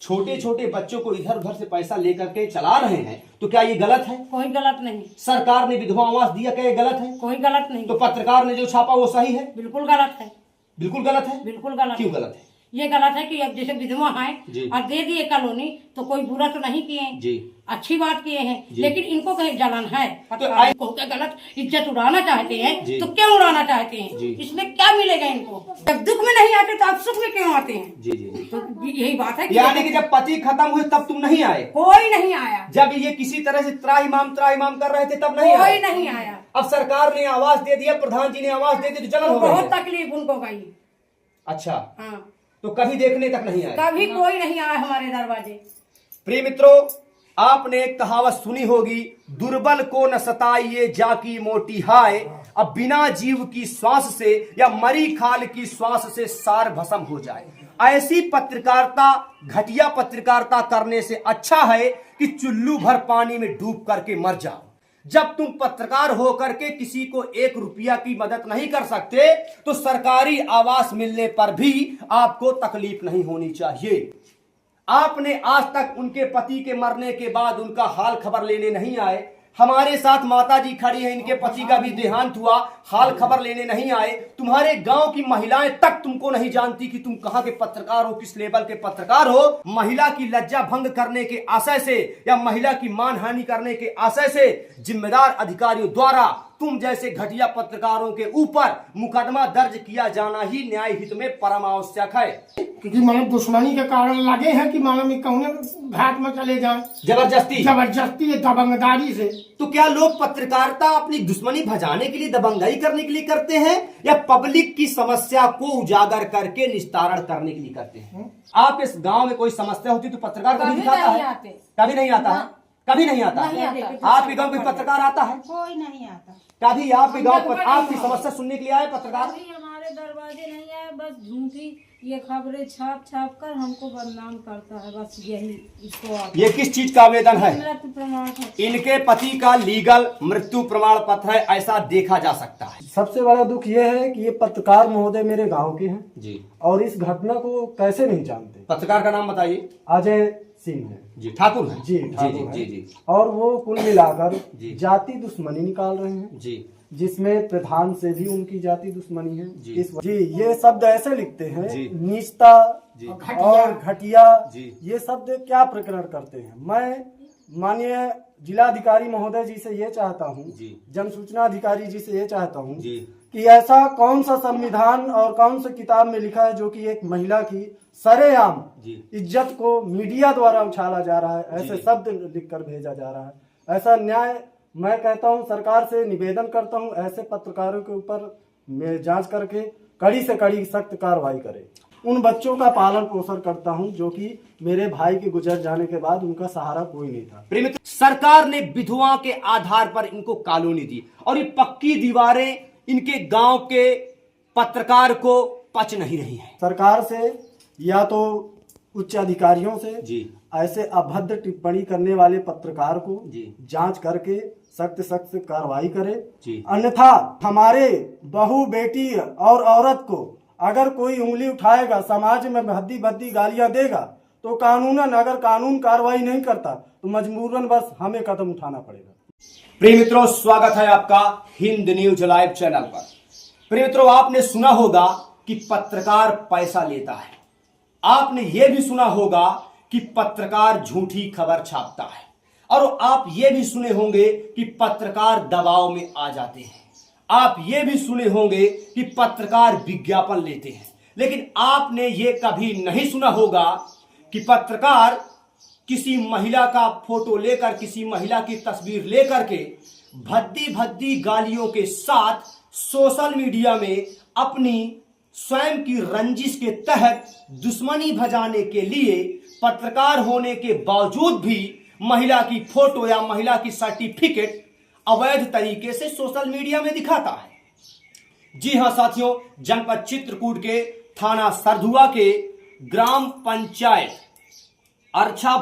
छोटे छोटे बच्चों को इधर उधर से पैसा लेकर के चला रहे हैं, तो क्या ये गलत है? कोई गलत नहीं। सरकार ने विधवा आवास दिया, क्या ये गलत है? कोई गलत नहीं। तो पत्रकार ने जो छापा वो सही है? बिल्कुल गलत है। बिल्कुल गलत है। बिल्कुल गलत। क्यों गलत है? ये गलत है कि अब जैसे विधवा है जी। और दे दिए कॉलोनी, तो कोई बुरा तो नहीं किए हैं जी, अच्छी बात किए हैं, जी। लेकिन इनको कहीं जलन है। तो को क्या गलत इज्जत उड़ाना चाहते हैं जी। तो क्यों उड़ाना चाहते हैं? जी। इसमें क्या मिलेगा इनको? जब दुख में नहीं आते तो आप सुख में क्यों आते हैं? जी जी। तो यही बात है यानी कि जब पति खत्म हुए तब तुम नहीं आए? कोई नहीं आया। जब ये किसी तरह से त्राहिमाम कर रहे थे तब नहीं कोई आए? नहीं आया। अब सरकार ने आवास दे दिया, प्रधान जी ने आवास दे दी, तो जलन तो हो गई बहुत है। तकलीफ उनको गई। अच्छा, हाँ, तो कभी देखने तक नहीं आए? कभी कोई नहीं आया हमारे दरवाजे। प्रिय मित्रों, आपने एक कहावत सुनी होगी, दुर्बल को न सताइए जाकी मोटी हाय। अब बिना जीव की श्वास से या मरी खाल की श्वास से सार भस्म हो जाए। ऐसी पत्रकारिता, घटिया पत्रकारिता करने से अच्छा है कि चुल्लू भर पानी में डूब करके मर जाओ। जब तुम पत्रकार होकर के किसी को 1 रुपया की मदद नहीं कर सकते, तो सरकारी आवास मिलने पर भी आपको तकलीफ नहीं होनी चाहिए। आपने आज तक उनके पति के मरने के बाद उनका हाल खबर लेने नहीं आए। हमारे साथ माता जी खड़ी हैं, इनके पति का भी देहांत हुआ, हाल खबर लेने नहीं आए। तुम्हारे गांव की महिलाएं तक तुमको नहीं जानती कि तुम कहां के पत्रकार हो, किस लेवल के पत्रकार हो। महिला की लज्जा भंग करने के आशय से या महिला की मानहानि करने के आशय से जिम्मेदार अधिकारियों द्वारा तुम जैसे घटिया पत्रकारों के ऊपर मुकदमा दर्ज किया जाना ही न्याय हित में परम आवश्यक है। क्योंकि मानो दुश्मनी के कारण लगे हैं कि मानो में कौन घाट में चले जाएं जबरदस्ती दबंगदारी से। तो क्या लोग पत्रकारिता अपनी दुश्मनी भजाने के लिए, दबंगाई करने के लिए करते हैं, या पब्लिक की समस्या को उजागर करके निस्तारण करने के लिए करते हैं? आप इस गांव में कोई समस्या होती तो पत्रकार कभी दिखाता है? कभी नहीं आता है। कभी नहीं आता है। आपके गांव में पत्रकार आता है? कोई नहीं आता। कभी आपके गांव पर आपकी समस्या सुनने के लिए आए पत्रकार? कभी हमारे दरवाजे नहीं आए, बस झूठी ये खबरें छाप छाप कर हमको बदनाम करता है, बस यही इसको ये किस चीज का आवेदन है? मृत्यु प्रमाण पत्र। इनके पति का लीगल मृत्यु प्रमाण पत्र है, ऐसा देखा जा सकता है। सबसे बड़ा दुख ये है कि ये पत्रकार महोदय मेरे गांव के हैं जी, और इस घटना को कैसे नहीं जानते। पत्रकार का नाम बताइए। अजय सिंह है जी, ठाकुर है। जी, जी ठाकुर जी हैं। जी जी और वो कुल मिलाकर जी। जाति दुश्मनी निकाल रहे हैं, जी जिसमें प्रधान से भी उनकी जाति दुश्मनी है। जी। जी, ये शब्द ऐसे लिखते हैं, जी। नीचता जी। और घटिया, जी। ये शब्द क्या प्रकरण करते हैं। मैं माननीय जिलाधिकारी महोदय जी से ये चाहता हूँ, जी। जन सूचना अधिकारी जी से ये चाहता हूँ जी। कि ऐसा कौन सा संविधान और कौन सा किताब में लिखा है जो कि एक महिला की सरेआम जी। इज्जत को मीडिया द्वारा उछाला जा रहा है, ऐसे जी। शब्द लिखकर भेजा जा रहा है। ऐसा न्याय मैं कहता हूं, सरकार से निवेदन करता हूं, ऐसे पत्रकारों के ऊपर जांच करके कड़ी से कड़ी सख्त कार्रवाई करे। उन बच्चों का पालन पोषण करता हूं जो कि मेरे भाई के गुजर जाने के बाद उनका सहारा कोई नहीं था। प्रिय सरकार ने विधवा के आधार पर इनको कॉलोनी दी और ये पक्की दीवारें इनके गांव के पत्रकार को पच नहीं रही है। सरकार से या तो उच्च अधिकारियों से जी। ऐसे अभद्र टिप्पणी करने वाले पत्रकार को जी। जांच करके सख्त सख्त कार्रवाई करे। जी। अन्यथा हमारे बहू, बेटी और औरत को अगर कोई उंगली उठाएगा, समाज में भद्दी भद्दी गालियां देगा, तो कानूनन अगर कानून कार्रवाई नहीं करता तो मजबूरन बस हमें कदम उठाना पड़ेगा। प्रिय मित्रों, स्वागत है आपका हिंद न्यूज लाइव चैनल पर। प्रिय मित्रों, आपने सुना होगा कि पत्रकार पैसा लेता है। आपने यह भी सुना होगा कि पत्रकार झूठी खबर छापता है, और आप ये भी सुने होंगे कि पत्रकार दबाव में आ जाते हैं। आप ये भी सुने होंगे कि पत्रकार विज्ञापन लेते हैं। लेकिन आपने ये कभी नहीं सुना होगा कि पत्रकार किसी महिला का फोटो लेकर, किसी महिला की तस्वीर लेकर के भद्दी भद्दी गालियों के साथ सोशल मीडिया में अपनी स्वयं की रंजिश के तहत दुश्मनी भजाने के लिए पत्रकार होने के बावजूद भी महिला की फोटो या महिला की सर्टिफिकेट अवैध तरीके से सोशल मीडिया में दिखाता है। जी हां साथियों, जनपद चित्रकूट के थाना सरधुआ के ग्राम पंचायत अर्छा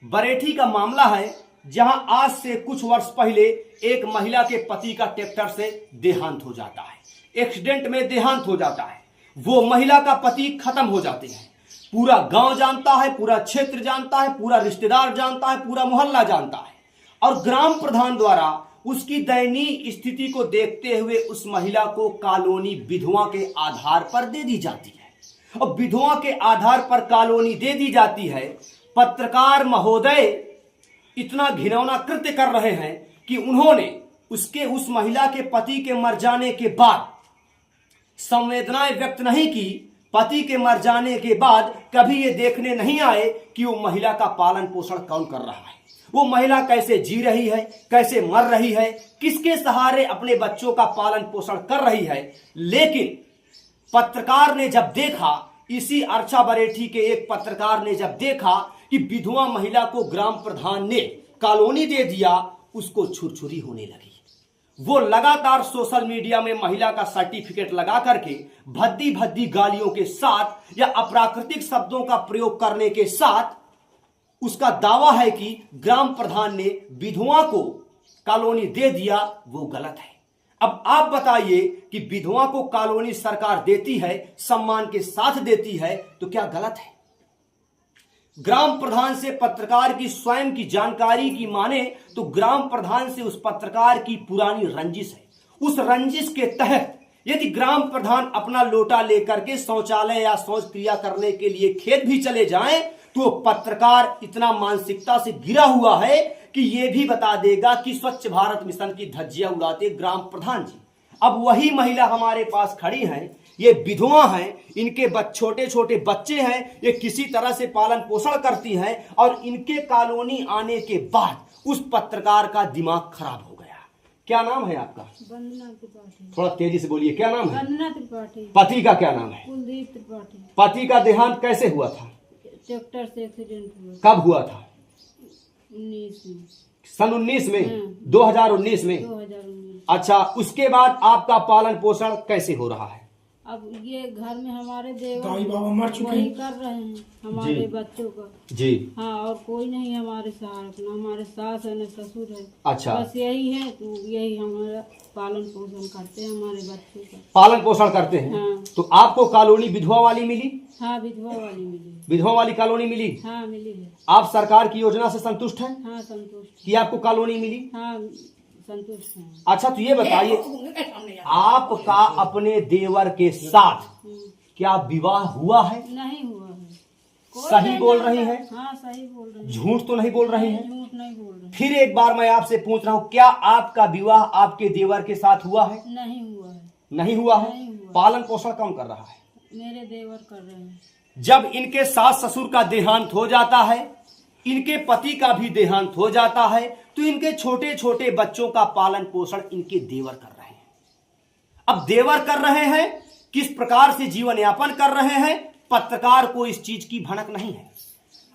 बरेठी का मामला है, जहां आज से कुछ वर्ष पहले एक महिला के पति का ट्रैक्टर से देहांत हो जाता है, एक्सीडेंट में देहांत हो जाता है। वो महिला का पति खत्म हो जाते हैं। पूरा गांव जानता है, पूरा क्षेत्र जानता है, पूरा रिश्तेदार जानता है, पूरा मोहल्ला जानता है। और ग्राम प्रधान द्वारा उसकी दयनीय स्थिति को देखते हुए उस महिला को कॉलोनी विधवा के आधार पर दे दी जाती है। और विधवा के आधार पर कॉलोनी दे दी जाती है। पत्रकार महोदय इतना घिनौना कृत्य कर रहे हैं कि उन्होंने उस महिला के पति के मर जाने के बाद संवेदनाएं व्यक्त नहीं की। पति के मर जाने के बाद कभी ये देखने नहीं आए कि वो महिला का पालन पोषण कौन कर रहा है, वो महिला कैसे जी रही है, कैसे मर रही है, किसके सहारे अपने बच्चों का पालन पोषण कर रही है। लेकिन पत्रकार ने जब देखा, इसी अर्चा बरेठी के एक पत्रकार ने जब देखा कि विधवा महिला को ग्राम प्रधान ने कॉलोनी दे दिया, उसको छुरछुरी होने लगी। वो लगातार सोशल मीडिया में महिला का सर्टिफिकेट लगा करके भद्दी भद्दी गालियों के साथ या अप्राकृतिक शब्दों का प्रयोग करने के साथ उसका दावा है कि ग्राम प्रधान ने विधवा को कॉलोनी दे दिया, वो गलत है। अब आप बताइए कि विधवा को कॉलोनी सरकार देती है, सम्मान के साथ देती है, तो क्या गलत है? ग्राम प्रधान से पत्रकार की स्वयं की जानकारी की माने तो ग्राम प्रधान से उस पत्रकार की पुरानी रंजिश है। उस रंजिश के तहत यदि ग्राम प्रधान अपना लोटा लेकर के शौचालय या शौच क्रिया करने के लिए खेत भी चले जाएं, तो पत्रकार इतना मानसिकता से गिरा हुआ है कि यह भी बता देगा कि स्वच्छ भारत मिशन की धज्जियां उड़ाते ग्राम प्रधान जी। अब वही महिला हमारे पास खड़ी हैं, ये विधवा हैं, इनके छोटे छोटे बच्चे हैं, ये किसी तरह से पालन पोषण करती हैं और इनके कॉलोनी आने के बाद उस पत्रकार का दिमाग खराब हो गया। क्या नाम है आपका? वंदना त्रिपाठी। थोड़ा तेजी से बोलिए, क्या नाम है? वंदना त्रिपाठी। पति का क्या नाम है? कुलदीप त्रिपाठी। पति का देहांत कैसे हुआ था? ट्रैक्टर से एक्सीडेंट हुआ। कब हुआ था? 19 में। सन 19 में? 2019 में? 2019। अच्छा, उसके बाद आपका पालन पोषण कैसे हो रहा है? अब ये घर में हमारे देवर दाई बाबा मर चुके वही हैं। कर रहे हैं हमारे जी। बच्चों का। जी। हाँ, और कोई नहीं हमारे सहारा, न हमारे सास है न ससुर है। अच्छा। बस यही है, तो यही हमारा पालन पोषण करते हैं हमारे बच्चों का। पालन पोषण करते हैं। हाँ। तो आपको कॉलोनी विधवा वाली मिली? हाँ, विधवा वाली मिली। विधवा वाली कॉलोनी मिली? हाँ, मिली है। आप सरकार की योजना से संतुष्ट हैं हाँ, संतुष्ट। कि आपको कॉलोनी मिली? हाँ, संतुष्ट हैं। अच्छा, तो ये बताइए, आपका अपने देवर के साथ क्या विवाह हुआ है? नहीं हुआ है। कोई सही नहीं बोल जानता। रही हैं? हाँ, सही बोल रही हैं। झूठ तो नहीं बोल रही हैं? झूठ नहीं बोल रही। फिर एक बार मैं आपसे पूछ रहा हूं, क्या आपका विवाह आपके देवर के साथ हुआ है? नहीं हुआ है। नहीं हुआ है। नहीं हुआ। पालन पोषण कौन कर रहा है? मेरे देवर कर रहे हैं। जब इनके सास ससुर का देहांत हो जाता है, इनके पति का भी देहांत हो जाता है, तो इनके छोटे छोटे बच्चों का पालन पोषण इनके देवर कर रहे हैं। अब देवर कर रहे हैं, किस प्रकार से जीवन यापन कर रहे हैं, पत्रकार को इस चीज की भनक नहीं है।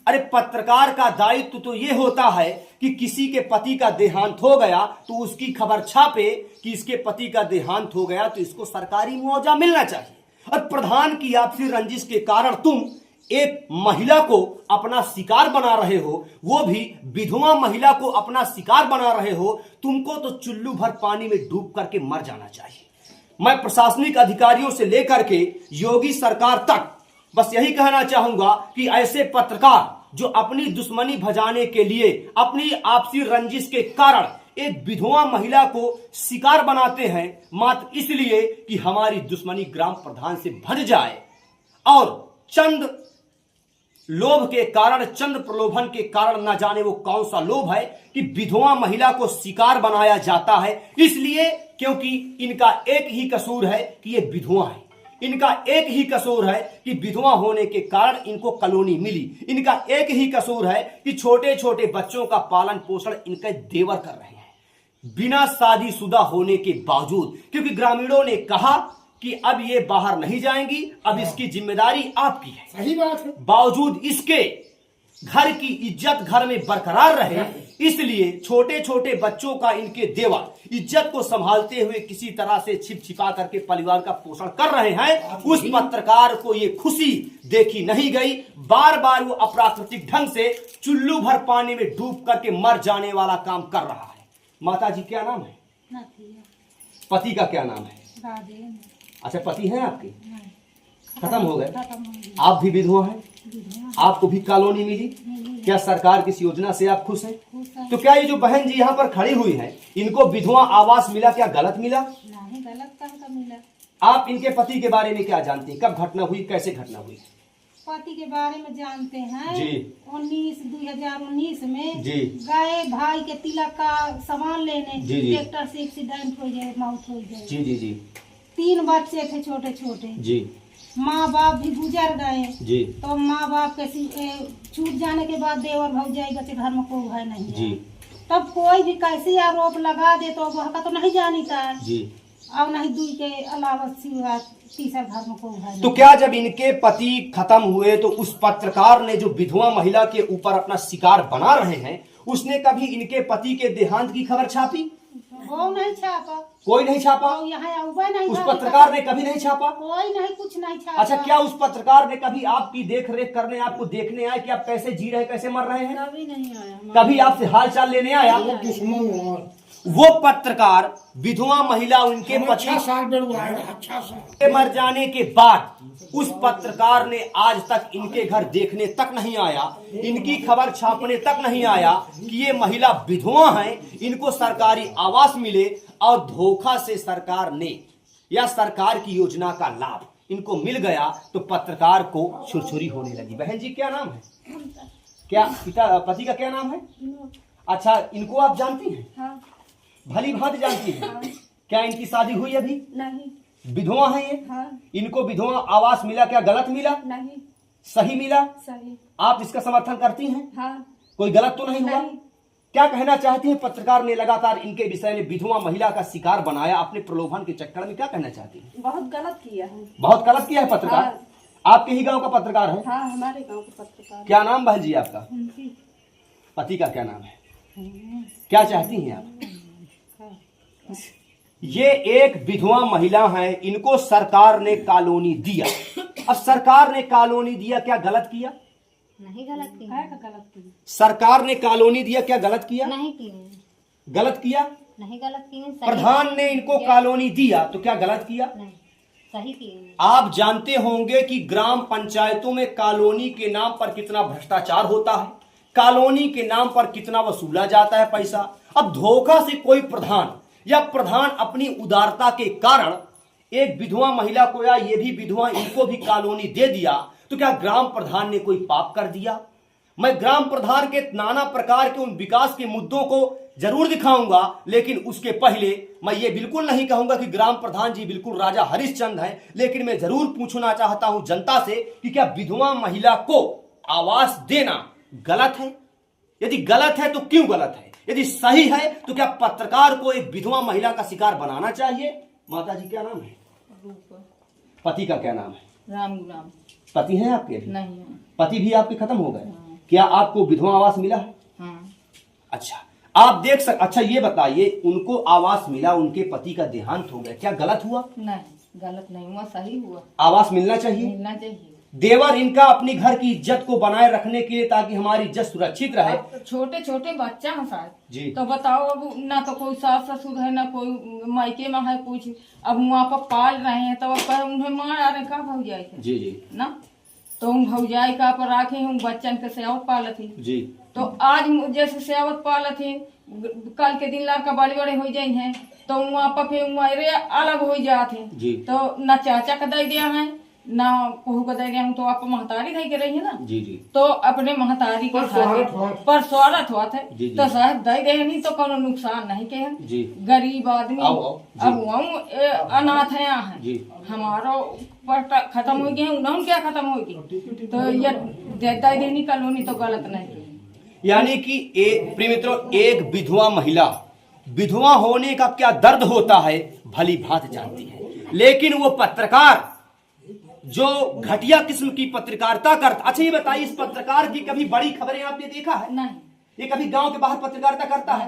अरे पत्रकार का दायित्व तो यह होता है कि किसी के पति का देहांत हो गया तो उसकी खबर छापे कि इसके पति का देहांत हो गया, तो इसको सरकारी मुआवजा मिलना चाहिए। और प्रधान की आपसी रंजिश के कारण तुम एक महिला को अपना शिकार बना रहे हो, वो भी विधवा महिला को अपना शिकार बना रहे हो। तुमको तो चुल्लू भर पानी में डूब करके मर जाना चाहिए। मैं प्रशासनिक अधिकारियों से लेकर के योगी सरकार तक बस यही कहना चाहूंगा कि ऐसे पत्रकार जो अपनी दुश्मनी भजाने के लिए, अपनी आपसी रंजिश के कारण एक विधवा महिला को शिकार बनाते हैं, मात्र इसलिए कि हमारी दुश्मनी ग्राम प्रधान से भज जाए, और चंद लोभ के कारण, चंद प्रलोभन के कारण, न जाने वो कौन सा लोभ है कि विधवा महिला को शिकार बनाया जाता है। इसलिए क्योंकि इनका एक ही कसूर है कि ये विधवा है, इनका एक ही कसूर है कि विधवा होने के कारण इनको कॉलोनी मिली, इनका एक ही कसूर है कि छोटे छोटे बच्चों का पालन पोषण इनके देवर कर रहे हैं बिना शादीशुदा होने के बावजूद। क्योंकि ग्रामीणों ने कहा कि अब ये बाहर नहीं जाएंगी, अब इसकी जिम्मेदारी आपकी है। सही बात है। बावजूद इसके घर की इज्जत घर में बरकरार रहे, इसलिए छोटे छोटे बच्चों का इनके देवर इज्जत को संभालते हुए किसी तरह से छिप छिपा करके परिवार का पोषण कर रहे हैं। उस पत्रकार को ये खुशी देखी नहीं गई। बार बार वो अप्राकृतिक ढंग से चुल्लू भर पानी में डूब करके मर जाने वाला काम कर रहा है। माता जी क्या नाम है? पति का क्या नाम है? राजेंद्र। अच्छा, पति है आपके? खत्म हो गए? आप भी विधवा हैं? आपको भी कॉलोनी मिली? क्या सरकार की इस योजना से आप खुश हैं? तो क्या ये जो बहन जी यहाँ पर खड़ी हुई हैं, इनको विधवा आवास मिला? क्या गलत मिला? नहीं, गलत कहाँ मिला। आप इनके पति के बारे में क्या जानते हैं? कब घटना हुई, कैसे घटना हुई? पति के बारे में जानते हैं जी। 2019 में जी। गए भाई के तिलक का सामान लेने, जी, जी। ट्रैक्टर से एक्सीडेंट हो जाए, मौत हो जाए। जी जी जी 3 बच्चे थे छोटे छोटे, जी माँ बाप भी गुजर गए। जी तो माँ बाप के छूट जाने के बाद देवर भौजाई बच्चे घर में कोई है नहीं जी है। तब कोई भी कैसे आरोप लगा दे तो वह का तो नहीं जानता है। जी। अब नहीं दुई के अलावा सिवा तीसरा घर में कोई है नहीं। तो क्या जब इनके पति खत्म हुए तो उस पत्रकार ने जो विधवा महिला के ऊपर अपना शिकार बना रहे हैं, उसने कभी इनके पति के देहांत की खबर छापी? वो नहीं छापा, कोई नहीं छापा। वो यहाँ आऊबा नहीं, उस पत्रकार ने कभी नहीं छापा? कोई नहीं, कुछ नहीं छापा। अच्छा, क्या उस पत्रकार ने कभी आपकी देख रेख करने, आपको देखने आया कि आप कैसे जी रहे, कैसे मर रहे हैं? कभी नहीं आया। कभी आपसे हाल चाल लेने आया? वो पत्रकार विधवा महिला उनके पति 6 साल बेरुआ है, अच्छा सा के मर जाने के बाद उस पत्रकार ने आज तक इनके घर देखने तक नहीं आया, इनकी खबर छापने तक नहीं आया कि ये महिला विधवा हैं, इनको सरकारी आवास मिले, और धोखा से सरकार ने या सरकार की योजना का लाभ इनको मिल गया तो पत्रकार को छुरछुरी होने लगी। बहन जी क्या नाम है? क्या पति का क्या नाम है? अच्छा, इनको आप जानती हैं? हाँ। भली भांति जानती हैं? क्या इनकी शादी हुई अभी? नहीं। विधवा है ये? हाँ। इनको विधवा आवास मिला, क्या गलत मिला? नहीं। सही मिला? सही। आप इसका समर्थन करती हैं? हाँ। कोई गलत तो नहीं हुआ? नहीं। क्या कहना चाहती हैं? पत्रकार ने लगातार इनके विषय में विधवा महिला का शिकार बनाया अपने प्रलोभन के चक्कर में, क्या कहना चाहती हैं? बहुत गलत किया है। बहुत गलत किया है पत्रकार। हाँ। आपके ही गांव का पत्रकार है? हाँ, हमारे गांव के पत्रकार। क्या नाम बहन जी आपका? उनकी। पति का क्या नाम है? क्या चाहती हैं आप? ये एक विधवा महिला है, इनको सरकार ने कॉलोनी दिया। अब सरकार ने कॉलोनी दिया, क्या गलत किया? नहीं गलत की, गलत की। सरकार ने कॉलोनी दिया, क्या गलत किया? नहीं की, गलत किया। नहीं गलत की, प्रधान ने इनको कॉलोनी दिया तो क्या गलत किया? नहीं सही की। आप जानते होंगे कि ग्राम पंचायतों में कॉलोनी के नाम पर कितना भ्रष्टाचार होता है, कॉलोनी के नाम पर कितना वसूला जाता है पैसा। अब धोखा से कोई प्रधान या प्रधान अपनी उदारता के कारण एक विधवा महिला को या ये भी विधवा इनको भी कॉलोनी दे दिया, तो क्या ग्राम प्रधान ने कोई पाप कर दिया? मैं ग्राम प्रधान के नाना प्रकार के उन विकास के मुद्दों को जरूर दिखाऊंगा, लेकिन उसके पहले मैं ये बिल्कुल नहीं कहूंगा कि ग्राम प्रधान जी बिल्कुल राजा हरिश्चंद्र हैं, लेकिन मैं जरूर पूछना चाहता हूं जनता से कि क्या विधवा महिला को आवास देना गलत है? यदि गलत है तो क्यों गलत है? यदि सही है तो क्या पत्रकार को एक विधवा महिला का शिकार बनाना चाहिए? माता जी क्या नाम है? पति का क्या नाम है? राम गुलाम। पति हैं आपके? नहीं। पति भी आपके खत्म हो गए? क्या आपको विधवा आवास मिला है? हाँ। अच्छा, आप देख अच्छा ये बताइए, उनको आवास मिला, उनके पति का देहांत हो गया, क्या गलत हुआ? नहीं गलत नहीं हुआ, सही हुआ। आवास मिलना चाहिए। मिलना चाहिए। देवर इनका अपनी घर की इज्जत को बनाए रखने के लिए, ताकि हमारी इज्जत सुरक्षित रहे। अब छोटे छोटे बच्चा है शायद जी। तो बताओ, अब ना तो कोई सास ससुर है, ना कोई मायके में है कुछ, अब वहाँ पर पाल रहे हैं तो अब उन्हें मार आ रहे का भौजाई के जी जी ना, तो हम भौजाई का पर राखे हम बच्चन के सेवत पालत ही। जी। तो आज जैसे सेवत पालत ही, कल के दिन लड़का बड़े बड़े हो जाए हैं तो वहाँ पर फिर वही अलग हो जाते जी। तो न चाचा का दे दिया है ना कोहू का दे दिया हूँ, तो आप महतारी दे के रही है ना। जी जी। तो अपने महतारी के पर स्वागत हुआ थे जी, जी। तो शायद दे दे नहीं तो कोनो नुकसान नहीं के हैं। जी। गरीब आदमी आओ, आओ, जी। अब वहाँ अनाथ है यहाँ है जी। हमारा पर खत्म हो गए, उन्होंने क्या खत्म होगी, तो ये देता देनी कॉलोनी तो गलत नहीं। यानी कि प्रिय मित्रों, एक विधवा महिला विधवा होने का क्या दर्द होता है भली भांति जानती है, लेकिन वो पत्रकार जो घटिया किस्म की पत्रकारिता करता। अच्छा ये बताइए, इस पत्रकार की कभी बड़ी खबरें आपने देखा है? नहीं। ये कभी गांव के बाहर पत्रकारिता करता है?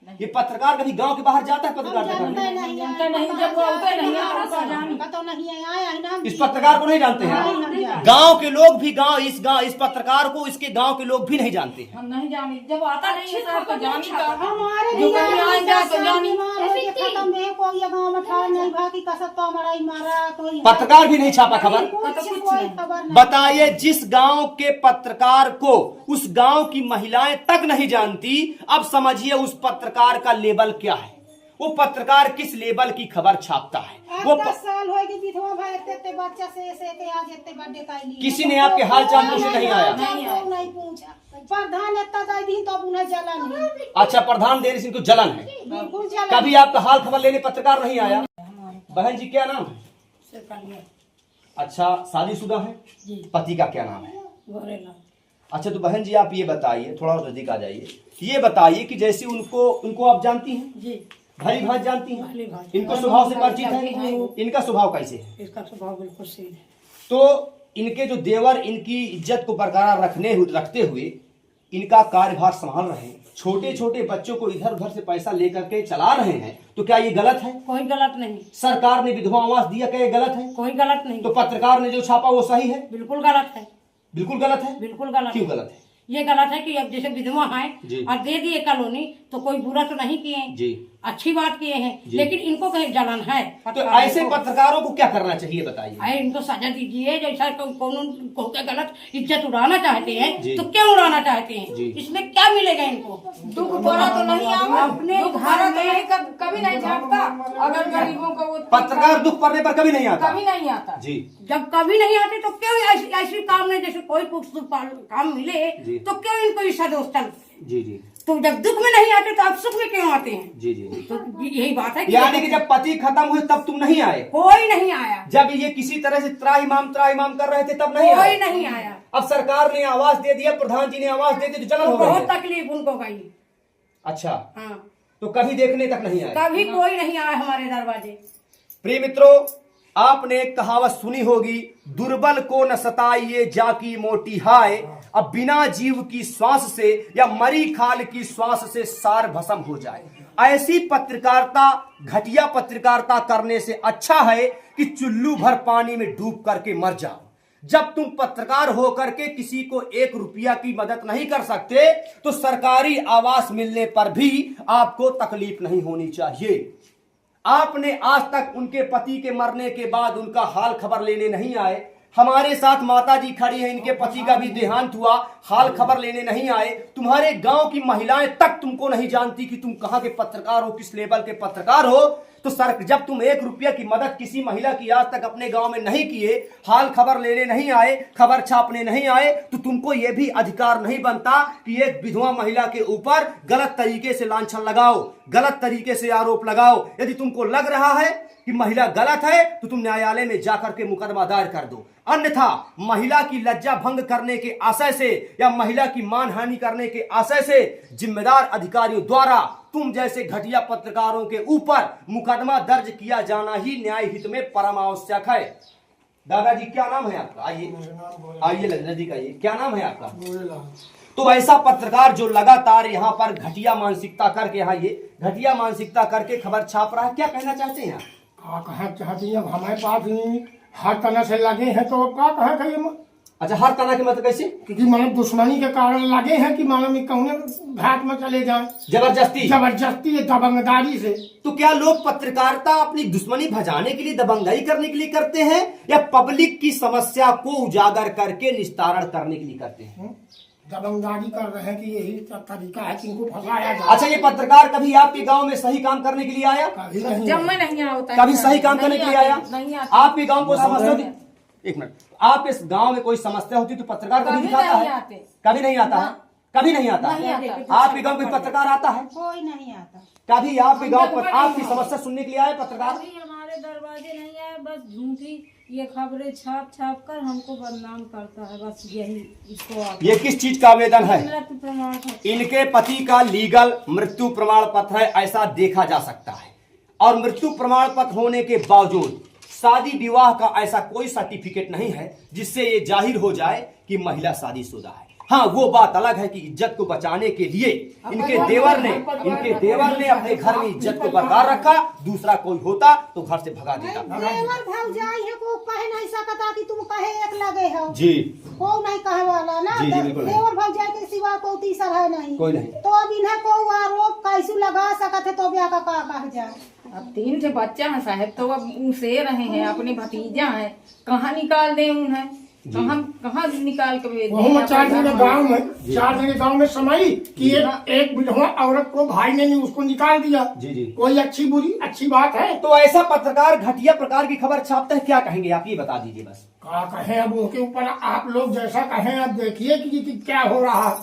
ये पत्रकार कभी गांव के बाहर जाता है पत्रकार करने? जानते नहीं, जब वो होते नहीं है उनका जान इस पत्रकार को नहीं जानते हैं। गांव के लोग भी इस पत्रकार को इसके गांव के लोग भी नहीं जानते हैं। हम नहीं जानी, जब आता नहीं है साहब तो जानी का हमारे जो कहीं आएगा तो जानी। पत्रकार भी नहीं छापा खबर। बताइए, जिस गांव के पत्रकार को उस गांव की महिलाएं तक नहीं जानती, अब समझिए उस पत्रकार का लेवल क्या है। वो पत्रकार किस लेवल की खबर छापता है। वो 10 साल हो गए विधवा भाई इतने बच्चा से आज इतने बर्थडे का लिए किसी ने आपके हाल चाल पूछे नहीं आया। नहीं पूछा। प्रधान इतना दाई दिन तो उन्हें जलन है। अच्छा, प्रधान देने से इनको जलन है। बिल्कुल जलन। कभी आपका हाल खबर लेने पत्रकार नहीं आया? बहन जी क्या नाम है? अच्छा, शादीशुदा है? पति का क्या नाम है? अच्छा, तो बहन जी आप ये बताइए, थोड़ा और नजदीक आ जाइए, ये बताइए कि जैसे उनको आप जानती हैं जी, भली भांत जानती हैं, इनको स्वभाव से परिचित है, इनका स्वभाव कैसे है? इसका स्वभाव बिल्कुल सही है। तो इनके जो देवर इनकी इज्जत को बरकरार रखते हुए इनका कार्यभार संभाल रहे हैं, छोटे छोटे बच्चों को इधर उधर से पैसा लेकर के चला रहे हैं, तो क्या ये गलत है? कोई गलत नहीं। सरकार ने विधवा आवास दिया, क्या ये गलत है? कोई गलत नहीं। तो पत्रकार ने जो छापा वो सही है? बिल्कुल गलत है। बिल्कुल गलत है। बिल्कुल गलत। क्यों गलत है? ये गलत है कि अब जैसे विधवा है जी। और दे दिए कॉलोनी, तो कोई बुरा तो नहीं किए जी, अच्छी बात किए हैं, लेकिन इनको कहीं जलन है। तो ऐसे पत्रकारों को क्या करना चाहिए बताइए? अरे इनको सजा दीजिए। जैसा कौन के गलत इज्जत उड़ाना चाहते हैं जी। तो क्यों उड़ाना चाहते हैं? जी। इसमें क्या मिलेगा इनको? दुख भरा तो नहीं आवा, अपने दुख घर भरा तो में नहीं, कभी नहीं छापता। अगर गरीबों को वो पत्रकार दुख पड़ने पर कभी नहीं आता। कभी नहीं आता जी, जब कभी नहीं आते तो क्यों ऐसी काम में, जैसे कोई कुछ काम मिले जी। तो क्यों इनको ईर्षा दोस्त? जी जी तो जब दुख में नहीं आते तो आप सुख में क्यों आते हैं? जी जी। तो यही बात है यानी कि जब पति खत्म हुए तब तुम नहीं आए? कोई नहीं आया। जब ये किसी तरह से त्राहिमाम कर रहे थे तब नहीं कोई आए? नहीं आया। अब सरकार ने आवाज दे दिया, प्रधान जी ने आवाज दे दी, तो जलन तो हो गई बहुत है। तकलीफ उनको गई। अच्छा, हाँ, तो कभी देखने तक नहीं आए? कभी कोई नहीं आया हमारे दरवाजे। प्रिय मित्रों, आपने एक कहावत सुनी होगी, दुर्बल को न सताइए जाकी मोटी हाय, अब बिना जीव की श्वास से या मरी खाल की श्वास से सार भस्म हो जाए। ऐसी पत्रकारिता, घटिया पत्रकारिता करने से अच्छा है कि चुल्लू भर पानी में डूब करके मर जाओ। जब तुम पत्रकार होकर के किसी को 1 रुपया की मदद नहीं कर सकते, तो सरकारी आवास मिलने पर भी आपको तकलीफ नहीं होनी चाहिए। आपने आज तक उनके पति के मरने के बाद उनका हाल खबर लेने नहीं आए। हमारे साथ माता जी खड़ी हैं, इनके पति का भी देहांत हुआ, हाल खबर लेने नहीं आए। तुम्हारे गांव की महिलाएं तक तुमको नहीं जानती कि तुम कहां के पत्रकार हो, किस लेवल के पत्रकार हो। तो सर, जब तुम 1 रुपया की मदद किसी महिला की आज तक अपने गांव में नहीं किए, हाल खबर लेने नहीं आए, खबर छापने नहीं आए, तो तुमको यह भी अधिकार नहीं बनता कि एक विधवा महिला के ऊपर गलत तरीके से लांछन लगाओ, गलत तरीके से आरोप लगाओ। यदि तुमको लग रहा है कि महिला गलत है तो तुम न्यायालय में जाकर के मुकदमा दायर कर दो, अन्यथा महिला की लज्जा भंग करने के आशय से या महिला की मानहानि करने के आशय से जिम्मेदार अधिकारियों द्वारा तुम जैसे घटिया पत्रकारों के ऊपर मुकदमा दर्ज किया जाना ही न्याय हित में परम आवश्यक है। दादाजी क्या नाम है आपका? आइए नजदीक आइए, क्या नाम है आपका? तो ऐसा पत्रकार जो लगातार यहाँ पर घटिया मानसिकता करके, यहाँ ये घटिया मानसिकता करके खबर छाप रहा है, क्या कहना चाहते हैं? कहा चाहती है हमारे पास नहीं हर तरह से लगे हैं, तो क्या कहा कहिए? अच्छा, हर तरह के मतलब कैसे? क्योंकि मानव दुश्मनी के कारण लगे हैं कि मानव कौने घाट में चले जाए, जबरदस्ती दबंगदारी से। तो क्या लोग पत्रकारिता अपनी दुश्मनी भजाने के लिए, दबंगाई करने के लिए करते हैं, या पब्लिक की समस्या को उजागर करके निस्तारण करने के लिए करते हैं? दबंगदारी कर रहे हैं कि यही तरीका है कि इनको फंसाया जाए। अच्छा, ये पत्रकार कभी आपके गांव में सही काम करने के लिए आया? कभी नहीं। जब मैं नहीं होता, कभी सही काम करने के लिए आया? नहीं आता। आपके गांव को समस्या होती, एक मिनट, आप इस गांव में कोई समस्या होती तो पत्रकार कभी दिखाता है? कभी नहीं आता है, कभी नहीं आता है। आपके गांव कोई पत्रकार आता है? कोई नहीं आता। कभी आपके गांव पर आपकी समस्या सुनने के लिए आए पत्रकार? अभी हमारे दरवाजे नहीं आए, बस झूठी ये खबरें छाप कर हमको बदनाम करता है, बस यही इसको। ये किस चीज का आवेदन है? मृत्यु प्रमाण पत्र। इनके पति का लीगल मृत्यु प्रमाण पत्र है, ऐसा देखा जा सकता है। और मृत्यु प्रमाण पत्र होने के बावजूद शादी विवाह का ऐसा कोई सर्टिफिकेट नहीं है जिससे ये जाहिर हो जाए कि महिला शादीशुदा है। हाँ, वो बात अलग है कि इज्जत को बचाने के लिए इनके देवर ने अपने घर में इज्जत को बरकरार रखा। दूसरा कोई होता तो घर से भगा देता। देवर भौजाई है को कहे नहीं सकता कि तुम कहे एक लगे हो जी, को नहीं कहे वाला ना। जी, जी, बिल्कुल नहीं। देवर भौजाई के सिवा को तीसर है नहीं, कोई नहीं। तो अब इन्हें को आरोप कैसे लगा सकते है, तो ब्याह का कह जाए। अब 3 ठे बच्चा है साहब, तो अब उनसे रहे हैं, अपने भतीजा है, कहाँ निकाल दे उन्हें, कहाँ निकाल के भेज वहाँ में 4 दिन गाँव में समाई कि एक विधवा औरत को भाई ने नहीं उसको निकाल दिया। जी, जी। कोई अच्छी बुरी अच्छी बात है? तो ऐसा पत्रकार घटिया प्रकार की खबर छापता है, क्या कहेंगे आप ये बता दीजिए बस। क्या कहें अब उनके ऊपर, आप लोग जैसा कहें अब देखिए कि क्या हो रहा है।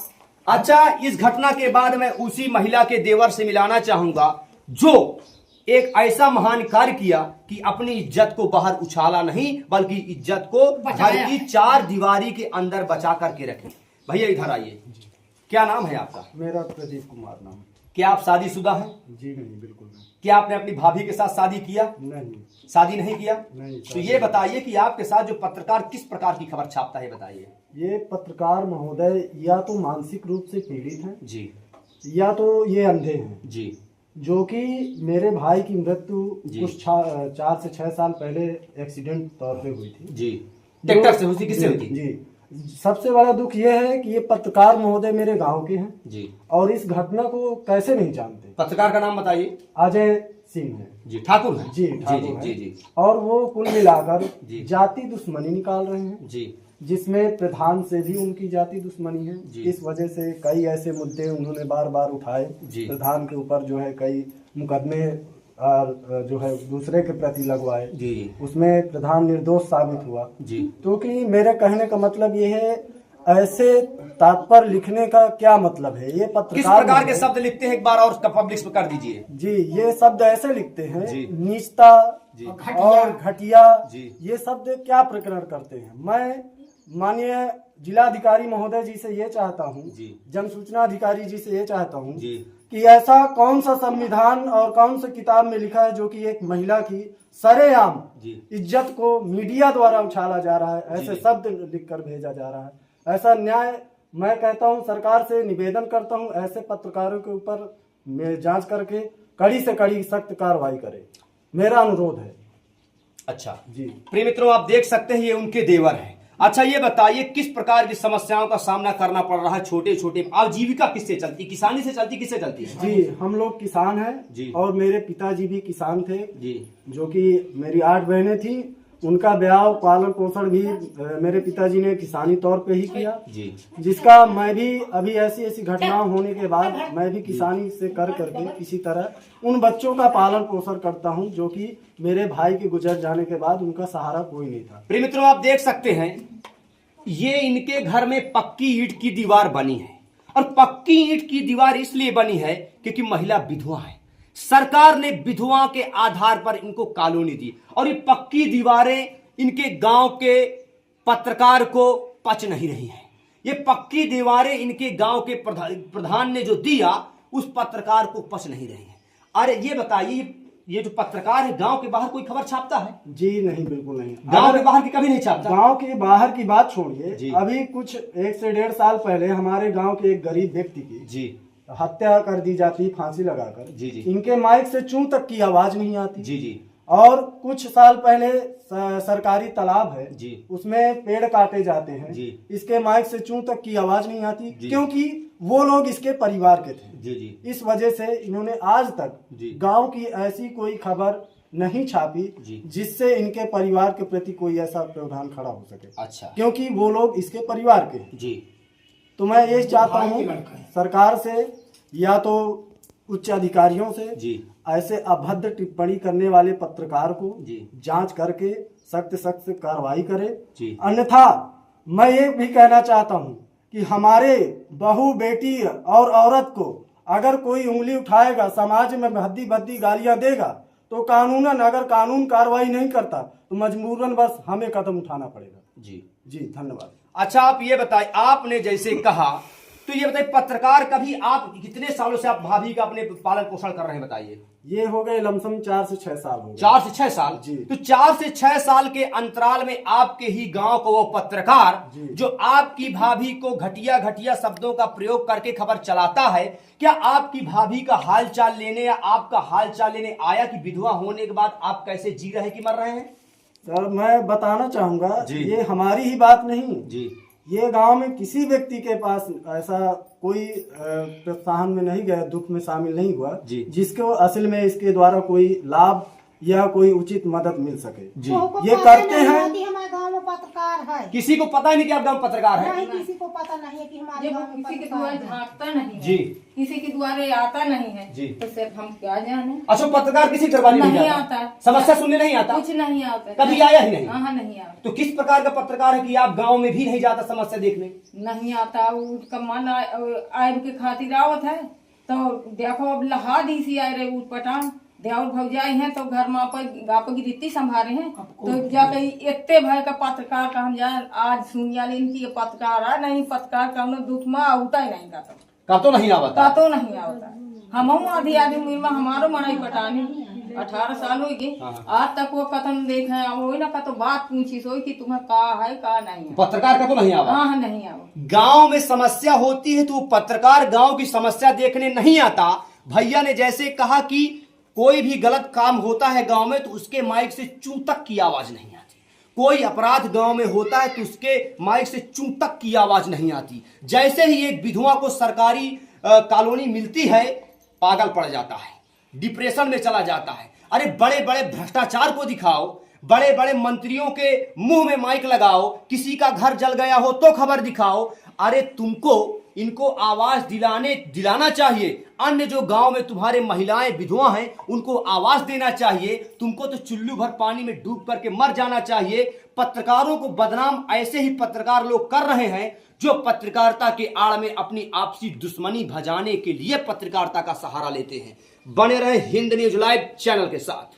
अच्छा, इस घटना के बाद मैं उसी महिला के देवर से मिलाना चाहूंगा जो एक ऐसा महान कार्य किया कि अपनी इज्जत को बाहर उछाला नहीं, बल्कि इज्जत को घर की 4 दीवारी के अंदर बचा करके रखे। भैया इधर आइए, क्या नाम है आपका? मेरा प्रदीप कुमार नाम। क्या आप शादीशुदा हैं? जी नहीं, बिल्कुल नहीं। क्या आपने अपनी भाभी के साथ शादी किया? नहीं, शादी नहीं किया? नहीं। तो ये बताइए कि आपके साथ जो पत्रकार किस प्रकार की खबर छापता है, बताइए। ये पत्रकार महोदय या तो मानसिक रूप से पीड़ित हैं जी, या तो ये अंधे हैं। जी, जो कि मेरे भाई की मृत्यु जी। कुछ 4 से 6 साल पहले एक्सीडेंट तौर पे हुई थी। जी। ट्रैक्टर से हुई थी? किससे हुई थी? जी। सबसे बड़ा दुख ये है कि ये पत्रकार महोदय मेरे गांव के हैं जी, और इस घटना को कैसे नहीं जानते। पत्रकार का नाम बताइए। अजय सिंह है जी, ठाकुर है। जी, जी, ठाकुर जी, हैं। जी, जी, और वो कुल मिलाकर जी। जाति दुश्मनी निकाल रहे हैं, जी, जिसमें प्रधान से भी उनकी जाति दुश्मनी है। जी। इस वजह से कई ऐसे मुद्दे उन्होंने बार बार उठाए। जी। प्रधान के ऊपर जो है कई मुकदमे जो है दूसरे के प्रति लगवाए। जी, उसमें प्रधान निर्दोष साबित हुआ। जी। तो कि मेरे कहने का मतलब ये है, ऐसे तात्पर्य लिखने का क्या मतलब है? ये किस पत्रकार प्रकार के शब्द लिखते हैं, एक बार और पब्लिश कर दीजिए। जी, ये शब्द ऐसे लिखते हैं, जी। नीचता जी। और घटिया। जी। ये शब्द क्या प्रकरण करते हैं? मैं माननीय जिलाधिकारी महोदय जी से ये चाहता हूँ, जी। जन सूचना अधिकारी जी से ये चाहता हूँ जी। कि ऐसा कौन सा संविधान और कौन सा किताब में लिखा है जो कि एक महिला की सरेआम जी। इज्जत को मीडिया द्वारा उछाला जा रहा है, ऐसे जी। शब्द लिखकर भेजा जा रहा है। ऐसा न्याय मैं कहता हूँ, सरकार से निवेदन करता हूँ, ऐसे पत्रकारों के ऊपर जांच करके कड़ी से कड़ी सख्त कार्रवाई करे, मेरा अनुरोध है। अच्छा जी। प्रिय मित्रों, आप देख सकते हैं ये उनके देवर हैं। अच्छा, ये बताइए किस प्रकार की समस्याओं का सामना करना पड़ रहा है? छोटे छोटे आजीविका किससे चलती, किसानी से चलती, किससे चलती है? जी, हम लोग किसान हैं जी। और मेरे पिताजी भी किसान थे जी, जो कि मेरी 8 बहनें थी। उनका ब्याह पालन पोषण भी मेरे पिताजी ने किसानी तौर पे ही किया। जी, जिसका मैं भी अभी ऐसी ऐसी घटनाएं होने के बाद मैं भी किसानी से कर करके किसी तरह उन बच्चों का पालन पोषण करता हूं, जो कि मेरे भाई के गुजर जाने के बाद उनका सहारा कोई नहीं था। प्रिय मित्रों, आप देख सकते हैं ये इनके घर में पक्की ईंट की दीवार बनी है, और पक्की ईंट की दीवार इसलिए बनी है क्योंकि महिला विधवा है। सरकार ने विधवा के आधार पर इनको कॉलोनी दी, और ये पक्की दीवारें इनके गांव के पत्रकार को पच नहीं रही हैं। ये पक्की दीवारें इनके गांव के प्रधान ने जो दिया उस पत्रकार को पच नहीं रही हैं। अरे ये बताइए, ये जो पत्रकार है गांव के बाहर कोई खबर छापता है? जी नहीं, बिल्कुल नहीं। गांव के बाहर की कभी नहीं छापता। गांव के बाहर की बात छोड़िए, जी। अभी कुछ 1 से 1.5 साल पहले हमारे गांव के एक गरीब व्यक्ति की जी, हत्या कर दी जाती, फांसी लगाकर। जी, जी। इनके माइक से चूं तक की आवाज नहीं आती। जी, जी। और कुछ साल पहले सरकारी तालाब है जी, उसमें पेड़ काटे जाते हैं, जी। इसके माइक से चूं तक की आवाज नहीं आती, जी। क्योंकि वो लोग इसके परिवार के थे। जी, जी। इस वजह से इन्होंने आज तक जी। गांव की ऐसी कोई खबर नहीं छापी जी। जिससे इनके परिवार के प्रति कोई ऐसा प्रावधान खड़ा हो सके, अच्छा, क्योंकि वो लोग इसके परिवार के हैं। जी। तो मैं ये चाहता हूँ सरकार से या तो उच्च अधिकारियों से जी। ऐसे अभद्र टिप्पणी करने वाले पत्रकार को जी। जांच करके सख्त सख्त कार्रवाई करे। जी। अन्यथा मैं ये भी कहना चाहता हूँ कि हमारे बहू बेटी और औरत को अगर कोई उंगली उठाएगा, समाज में भद्दी भद्दी गालियां देगा, तो कानूनन अगर कानून कार्रवाई नहीं करता तो मजबूरन बस हमें कदम उठाना पड़ेगा। जी, जी, धन्यवाद। अच्छा, आप ये बताइए, आपने जैसे कहा तो ये बताइए, पत्रकार कभी आप कितने सालों से आप भाभी का अपने पालन पोषण कर रहे हैं, बताइए। ये हो गए लमसम 4 से 6 साल हो गए। 4 से 6 साल जी। तो 4 से 6 साल के अंतराल में आपके ही गांव को वो पत्रकार जो आपकी भाभी को घटिया घटिया शब्दों का प्रयोग करके खबर चलाता है, क्या आपकी भाभी का हाल चाल लेने या आपका हाल चाल लेने आया कि विधवा होने के बाद आप कैसे जी रहे हैं कि मर रहे हैं? सर मैं बताना चाहूंगा, जी। ये हमारी ही बात नहीं जी। ये गांव में किसी व्यक्ति के पास ऐसा कोई प्रोत्साहन में नहीं गया, दुख में शामिल नहीं हुआ जी। जिसको असल में इसके द्वारा कोई लाभ या कोई उचित मदद मिल सके। जी। ये करते हैं। हमारे गांव में पत्रकार है, किसी को पता ही नहीं कि आप गांव में पत्रकार है। नहीं किसी को पता नहीं है कि हमारे जब गांव में किसी के पत्रकार द्वारे है। झांकता नहीं है, जी। किसी के द्वारे आता नहीं है, जी। तो सिर्फ हम क्या जाने। अच्छा, पत्रकार किसी दरबार नहीं नहीं जाता, आता। समस्या सुनने नहीं आता, कुछ नहीं आता, कभी आया ही नहीं। हाँ नहीं आता, तो किस प्रकार का पत्रकार है कि आप गांव में भी नहीं जाता समस्या देखने? नहीं आता। उसका मन आयब के खातिर आवत है, तो देखो अब लहा दी सी आए रे उठ पटान देवर भौजाई हैं, तो घर में आप की रीति संभाले हैं, तो जाके इतने भय का पत्रकार का हम जाए आज सुनिया ले इनकी ये पत्रकार आ नहीं, पत्रकार का हम दुख में आवता ही नहीं का तो नहीं आवता, तो नहीं आवता। हम आधी आधी उम्र में हमारो मनाई पटानी 18 साल हो गए, आज तक वो कथन देखे वो ना का तो बात पूछी सोई कि तुम्हें का है का नहीं है। पत्रकार का तो नहीं आवा। हाँ नहीं आवा। गांव में समस्या होती है तो वो पत्रकार गांव की समस्या देखने नहीं आता। भैया ने जैसे कहा कि कोई भी गलत काम होता है गांव में तो उसके माइक से चू तक की आवाज नहीं आती, कोई अपराध गांव में होता है तो उसके माइक से चू तक की आवाज नहीं आती। जैसे ही एक विधवा को सरकारी कॉलोनी मिलती है, पागल पड़ जाता है, डिप्रेशन में चला जाता है। अरे बड़े बड़े भ्रष्टाचार को दिखाओ, बड़े बड़े मंत्रियों के मुंह में माइक लगाओ, किसी का घर जल गया हो तो खबर दिखाओ। अरे तुमको इनको आवाज दिलाना चाहिए। अन्य जो गांव में तुम्हारे महिलाएं विधवा हैं उनको आवाज देना चाहिए। तुमको तो चुल्लू भर पानी में डूब करके मर जाना चाहिए। पत्रकारों को बदनाम ऐसे ही पत्रकार लोग कर रहे हैं जो पत्रकारिता के आड़ में अपनी आपसी दुश्मनी भजाने के लिए पत्रकारिता का सहारा लेते हैं। बने रहे हिंद न्यूज लाइव चैनल के साथ।